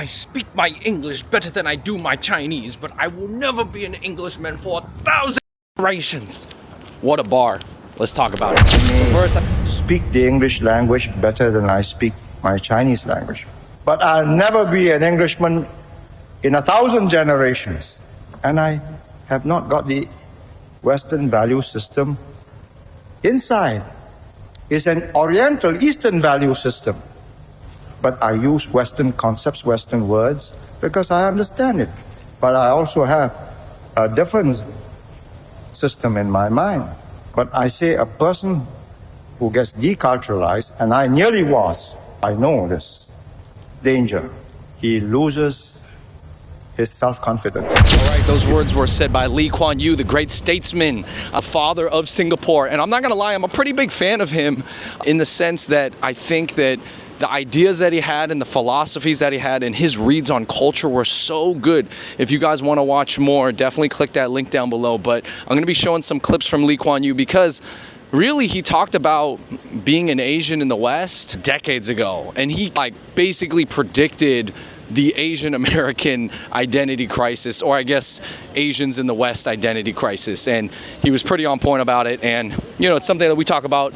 I speak my English better than I do my Chinese, but I will never be an Englishman for 1,000 generations. What a bar. Let's talk about it. First, speak the English language better than I speak my Chinese language. But I'll never be an Englishman in 1,000 generations. And I have not got the Western value system inside. It's an Oriental Eastern value system. But I use Western concepts, Western words, because I understand it. But I also have a different system in my mind. But I say a person who gets deculturalized, and I nearly was, I know this danger. He loses his self-confidence. All right, those words were said by Lee Kuan Yew, the great statesman, a father of Singapore. And I'm not going to lie, I'm a pretty big fan of him in the sense that I think that the ideas that he had and the philosophies that he had and his reads on culture were so good. If you guys want to watch more, definitely click that link down below. But I'm going to be showing some clips from Lee Kuan Yew because really he talked about being an Asian in the West decades ago. And he basically predicted the Asian American identity crisis, or I guess Asians in the West identity crisis. And he was pretty on point about it. And, it's something that we talk about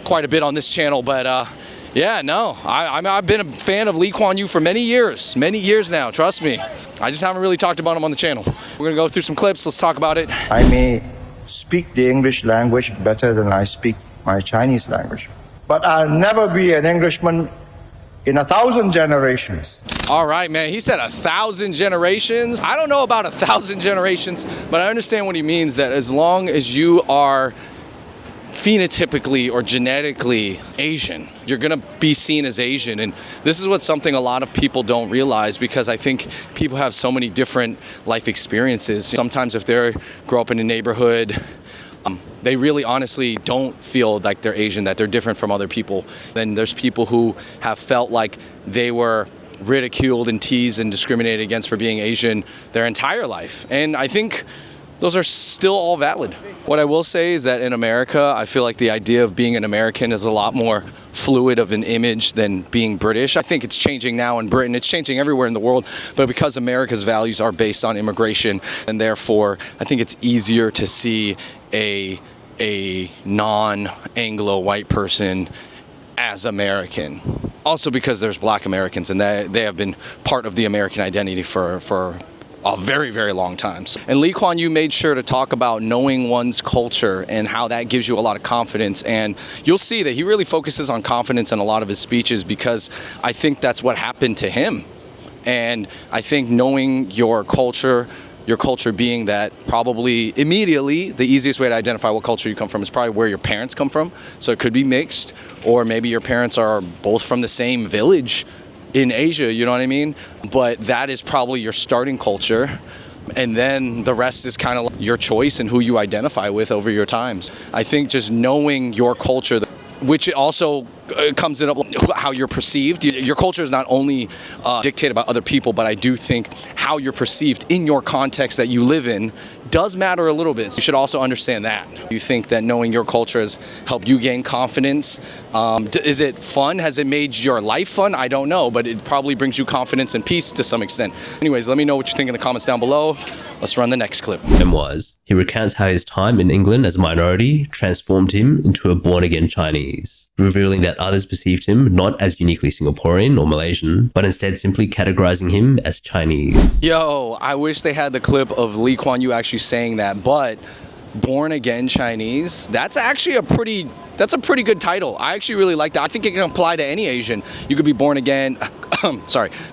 quite a bit on this channel. But, yeah, no, I've been a fan of Lee Kuan Yew for many years now, trust me. I just haven't really talked about him on the channel. We're gonna go through some clips, let's talk about it. I may speak the English language better than I speak my Chinese language. But I'll never be an Englishman in 1,000 generations. All right, man, he said 1,000 generations. I don't know about 1,000 generations, but I understand what he means, that as long as you are phenotypically or genetically Asian, you're gonna be seen as Asian. And this is something a lot of people don't realize, because I think people have so many different life experiences. Sometimes if they grow up in a neighborhood, they really honestly don't feel like they're Asian, that they're different from other people. Then there's people who have felt like they were ridiculed and teased and discriminated against for being Asian their entire life. And I think those are still all valid. What I will say is that in America, I feel like the idea of being an American is a lot more fluid of an image than being British. I think it's changing now in Britain. It's changing everywhere in the world. But because America's values are based on immigration, and therefore I think it's easier to see a non-Anglo white person as American. Also because there's Black Americans, and they have been part of the American identity for a very, very long time. And Lee Kuan Yew made sure to talk about knowing one's culture and how that gives you a lot of confidence. And you'll see that he really focuses on confidence in a lot of his speeches, because I think that's what happened to him. And I think knowing your culture being that probably immediately the easiest way to identify what culture you come from is probably where your parents come from. So it could be mixed, or maybe your parents are both from the same village in Asia, you know what I mean? But that is probably your starting culture. And then the rest is kind of your choice and who you identify with over your times. I think just knowing your culture, which also comes in how you're perceived. Your culture is not only dictated by other people, but I do think how you're perceived in your context that you live in does matter a little bit. So you should also understand that. You think that knowing your culture has helped you gain confidence? Is it fun? Has it made your life fun? I don't know, but it probably brings you confidence and peace to some extent. Anyways, let me know what you think in the comments down below. Let's run the next clip. Memoirs. He recounts how his time in England as a minority transformed him into a born-again Chinese, revealing that others perceived him not as uniquely Singaporean or Malaysian, but instead simply categorizing him as Chinese. Yo, I wish they had the clip of Lee Kuan Yew actually saying that, but born again Chinese, that's actually a pretty good title. I actually really like that. I think it can apply to any Asian. You could be born again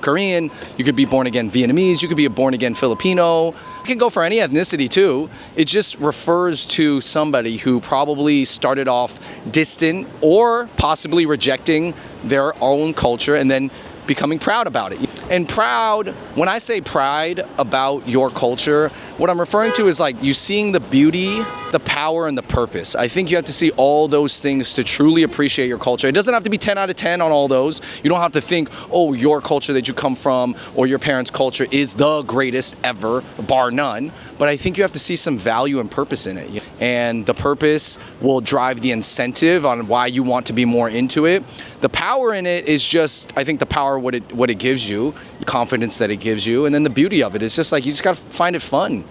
Korean, you could be born again Vietnamese, you could be a born again Filipino. You can go for any ethnicity too. It just refers to somebody who probably started off distant or possibly rejecting their own culture and then becoming proud about it. And proud, when I say pride about your culture, What I'm referring to is like you seeing the beauty, the power, and the purpose. I think you have to see all those things to truly appreciate your culture. It doesn't have to be 10 out of 10 on all those. You don't have to think, oh, your culture that you come from or your parents' culture is the greatest ever, bar none. But I think you have to see some value and purpose in it. And the purpose will drive the incentive on why you want to be more into it. The power in it is just, I think the power, what it gives you, confidence that it gives you, and then the beauty of it is just like, you just gotta find it fun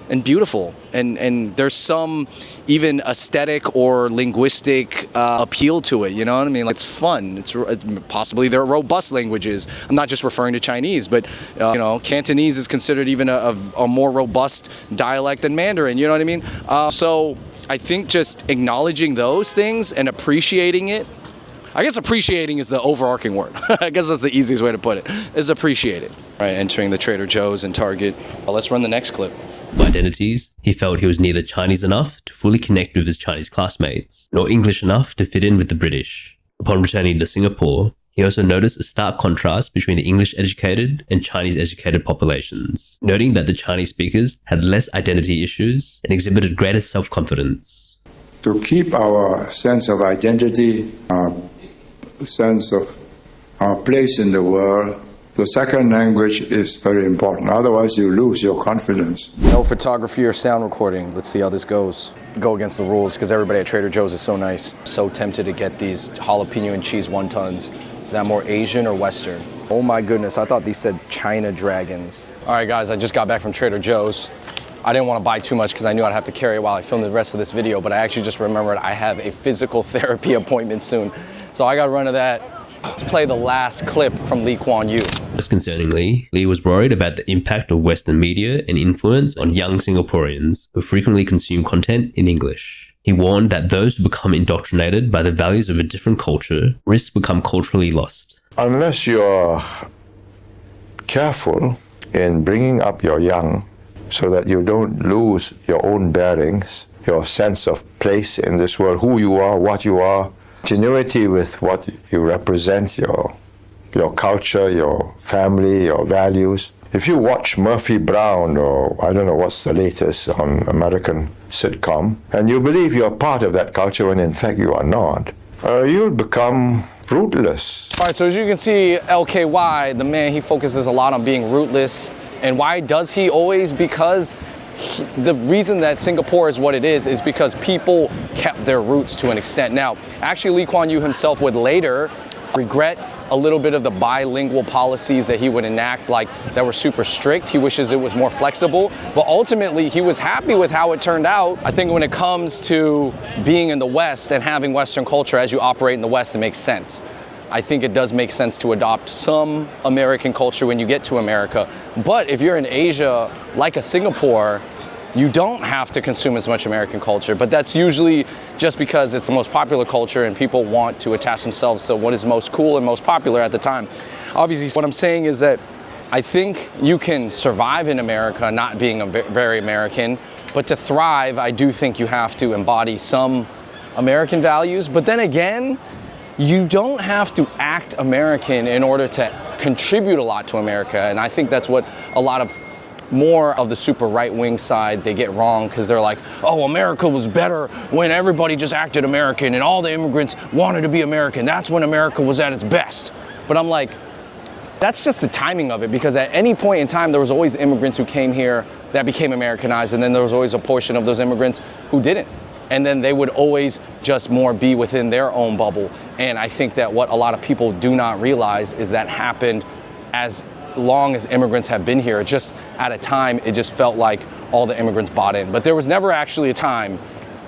and beautiful. And there's some even aesthetic or linguistic appeal to it, you know what I mean? Like, it's fun. It's possibly they're robust languages. I'm not just referring to Chinese, but you know, Cantonese is considered even a more robust dialect than Mandarin, you know what I mean? So I think just acknowledging those things and appreciating it, I guess appreciating is the overarching word. I guess that's the easiest way to put it, is appreciate it. All right, entering the Trader Joe's and Target. Well, let's run the next clip. Identities, he felt he was neither Chinese enough to fully connect with his Chinese classmates, nor English enough to fit in with the British. Upon returning to Singapore, he also noticed a stark contrast between the English-educated and Chinese-educated populations, noting that the Chinese speakers had less identity issues and exhibited greater self-confidence. To keep our sense of identity, our sense of our place in the world, the second language is very important. Otherwise, you lose your confidence. No photography or sound recording. Let's see how this goes. Go against the rules because everybody at Trader Joe's is so nice. So tempted to get these jalapeno and cheese wontons. Is that more Asian or Western? Oh my goodness, I thought these said China dragons. All right, guys, I just got back from Trader Joe's. I didn't want to buy too much because I knew I'd have to carry it while I filmed the rest of this video, but I actually just remembered I have a physical therapy appointment soon. So I got to run to that. Let's play the last clip from Lee Kuan Yew. Most concerningly, Lee was worried about the impact of Western media and influence on young Singaporeans who frequently consume content in English. He warned that those who become indoctrinated by the values of a different culture risk become culturally lost. Unless you're careful in bringing up your young so that you don't lose your own bearings, your sense of place in this world, who you are, what you are, continuity with what you represent, your culture, your family, your values. If you watch Murphy Brown, or I don't know what's the latest on American sitcom, and you believe you're part of that culture when in fact you are not, you'll become rootless. All right, so as you can see, LKY, the man, he focuses a lot on being rootless. And why does he always? Because the reason that Singapore is what it is because people kept their roots to an extent. Now, actually, Lee Kuan Yew himself would later regret a little bit of the bilingual policies that he would enact, like that were super strict. He wishes it was more flexible, but ultimately he was happy with how it turned out. I think when it comes to being in the West and having Western culture as you operate in the West, it makes sense. I think it does make sense to adopt some American culture when you get to America. But if you're in Asia, like a Singapore, you don't have to consume as much American culture, but that's usually just because it's the most popular culture and people want to attach themselves to what is most cool and most popular at the time. Obviously, what I'm saying is that I think you can survive in America not being very American, but to thrive, I do think you have to embody some American values. But then again, you don't have to act American in order to contribute a lot to America. And I think that's what a lot of more of the super right-wing side, they get wrong because they're like, oh, America was better when everybody just acted American and all the immigrants wanted to be American. That's when America was at its best. But I'm like, that's just the timing of it, because at any point in time, there was always immigrants who came here that became Americanized, and then there was always a portion of those immigrants who didn't. And then they would always just more be within their own bubble. And I think that what a lot of people do not realize is that happened as long as immigrants have been here. Just at a time, it just felt like all the immigrants bought in. But there was never actually a time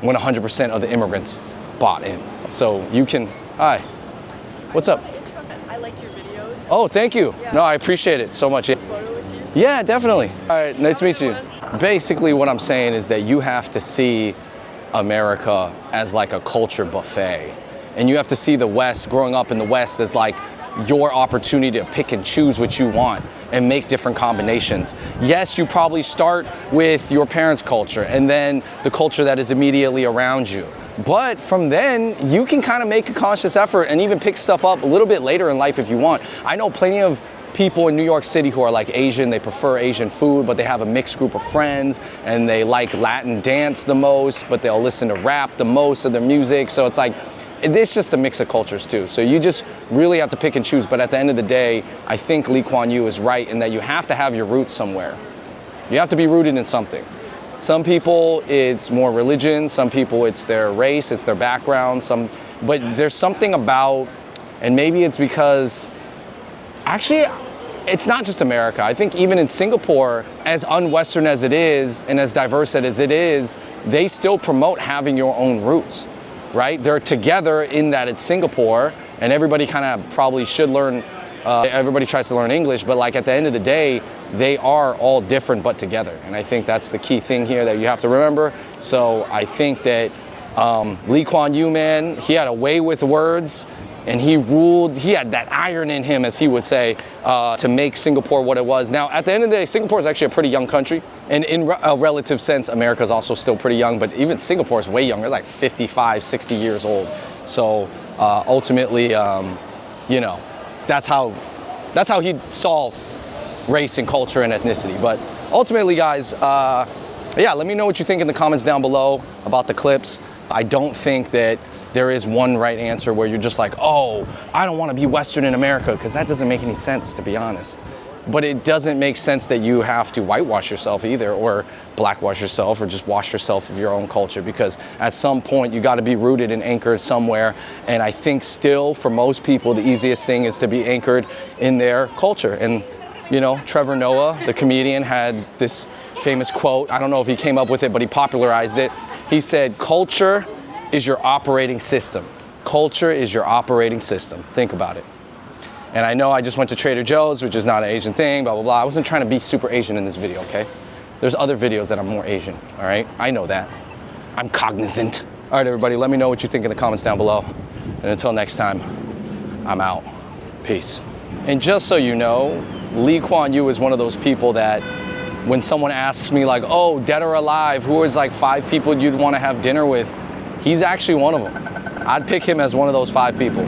when 100% of the immigrants bought in. So you can, hi, what's up? I like your videos. Oh, thank you. Yeah. No, I appreciate it so much. Photo with you? Yeah, definitely. All right, nice to meet you. Basically what I'm saying is that you have to see America as like a culture buffet. And you have to see the West, growing up in the West, as like your opportunity to pick and choose what you want and make different combinations. Yes, you probably start with your parents' culture and then the culture that is immediately around you. But from then, you can kind of make a conscious effort and even pick stuff up a little bit later in life if you want. I know plenty of people in New York City who are like Asian, they prefer Asian food, but they have a mixed group of friends and they like Latin dance the most, but they'll listen to rap the most of their music. So it's like, it's just a mix of cultures too. So you just really have to pick and choose. But at the end of the day, I think Lee Kuan Yew is right in that you have to have your roots somewhere. You have to be rooted in something. Some people, it's more religion. Some people, it's their race, it's their background. But there's something about, and maybe it's because, actually, it's not just America. I think even in Singapore, as un-Western as it is, and as diverse as it is, they still promote having your own roots, right? They're together in that it's Singapore, and everybody kind of probably should learn, everybody tries to learn English, but like at the end of the day, they are all different but together. And I think that's the key thing here that you have to remember. So I think that Lee Kuan Yew, man, he had a way with words, and he ruled, he had that iron in him, as he would say, to make Singapore what it was. Now, at the end of the day, Singapore is actually a pretty young country. And in a relative sense, America is also still pretty young, but even Singapore is way younger, like 55, 60 years old. So ultimately, you know, that's how he saw race and culture and ethnicity. But ultimately, guys, yeah, let me know what you think in the comments down below about the clips. I don't think that there is one right answer where you're just like, oh, I don't want to be Western in America, because that doesn't make any sense, to be honest. But it doesn't make sense that you have to whitewash yourself either, or blackwash yourself, or just wash yourself of your own culture, because at some point you got to be rooted and anchored somewhere. And I think still, for most people, the easiest thing is to be anchored in their culture. And you know, Trevor Noah, the comedian, had this famous quote. I don't know if he came up with it, but he popularized it. He said, culture is your operating system. Culture is your operating system. Think about it. And I know I just went to Trader Joe's, which is not an Asian thing, blah, blah, blah. I wasn't trying to be super Asian in this video, okay? There's other videos that are more Asian, all right? I know that. I'm cognizant. All right, everybody, let me know what you think in the comments down below. And until next time, I'm out. Peace. And just so you know, Lee Kuan Yew is one of those people that when someone asks me like, oh, dead or alive, who is like 5 people you'd want to have dinner with? He's actually one of them. I'd pick him as one of those 5 people.